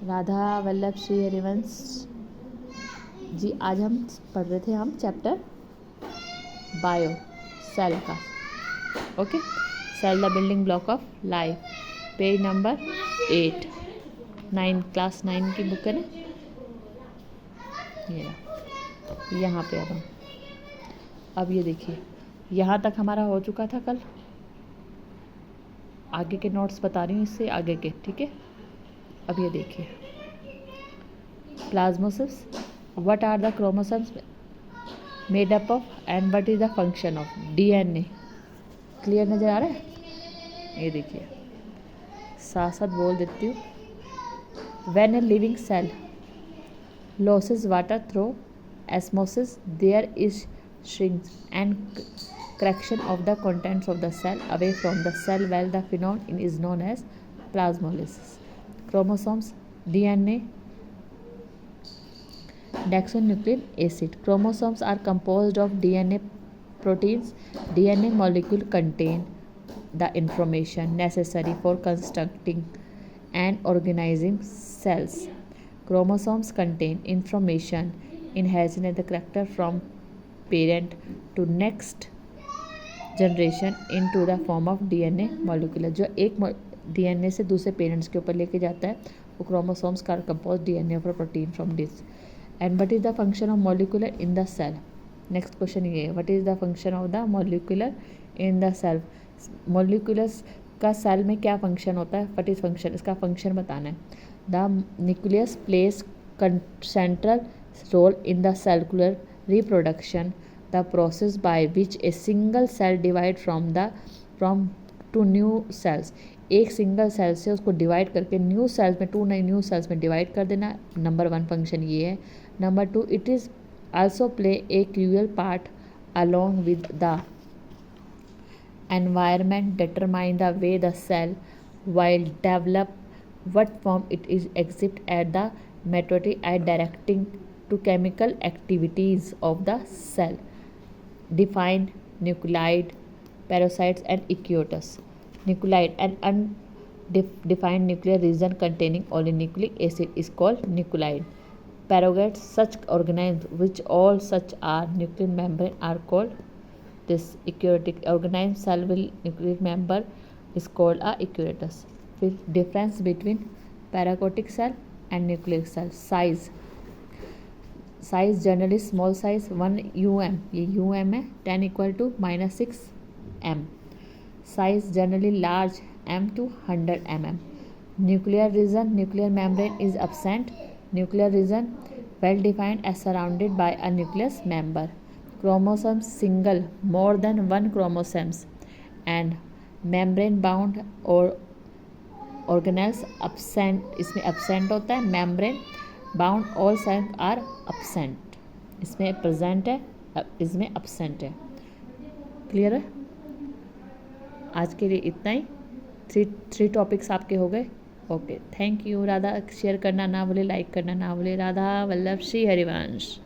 राधा वल्लभ श्री हरिवंश जी। आज हम पढ़ रहे थे चैप्टर बायो सेल का। Okay, cell the building block of life, page number 8, 9 class 9 की बुक है ना ये यहाँ पे। अब ये देखिए, यहाँ तक हमारा हो चुका था कल। आगे के नोट्स बता रही हूँ इससे आगे के, ठीक है। अब ये देखिए, प्लाज्मोसिस, what are the chromosomes made up of and what is the function of DNA. Clear नजर आ रहा है? ये देखिए, साथ साथ बोल देती हूँ। When a living cell loses water through osmosis, there is shrinks and correction of the contents of the cell away from the cell wall. The phenomenon is known as plasmolysis. Chromosomes, DNA, deoxynucleic acid. Chromosomes are composed of DNA proteins. DNA molecule contain the information necessary for constructing and organizing cells. Chromosomes contain information inherited the character from parent to next generation into the form of DNA molecule. जो एक DNA से दूसरे parents के ऊपर लेके जाता है वो क्रोमोसोम्स का कंपोज DNA और protein from this. And what is the function of molecular in the cell. Next question ये है, what is the function of the molecular in the cell. Molecules का सेल में क्या फंक्शन होता है, व्हाट इज फंक्शन, इसका फंक्शन बताना है। The nucleus plays central role in the cellular reproduction, the process by which a single cell divides from two new cells. एक सिंगल सेल से उसको डिवाइड करके न्यू सेल्स में, टू नई new sales में डिवाइड कर देना। नंबर 1 फंक्शन ये है। Number 2, it is also play a crucial part along with the environment determine the way the cell will develop, what form it is exhibit at the mitotic and directing to chemical activities of the cell. Define nucleid, parasites and eukaryotes. Nucleid, an undefined nuclear region containing only nucleic acid is called nucleid. Parasites, such organisms which all such are nuclear membrane are called this. Eukaryotic organism cell with nuclear member is called a eukaryotes. फिर difference between prokaryotic cell and nuclear cell. Size generally small size 1 UM, ये UM है, 10 = -6 M। Size generally large M to 100 mm। Nuclear region, nuclear membrane is absent। Nuclear region well defined as surrounded by a nucleus member. Chromosomes single, more than 1 chromosomes and membrane bound और organelles absent, इसमें absent होता है। Membrane bound all cell are absent, इसमें present है, इसमें absent है। Clear है? आज के लिए इतना ही। थ्री टॉपिक्स आपके हो गए। Okay, thank you. Radha share करना ना भूले, लाइक करना ना भूले। राधा वल्लभ श्री हरिवंश।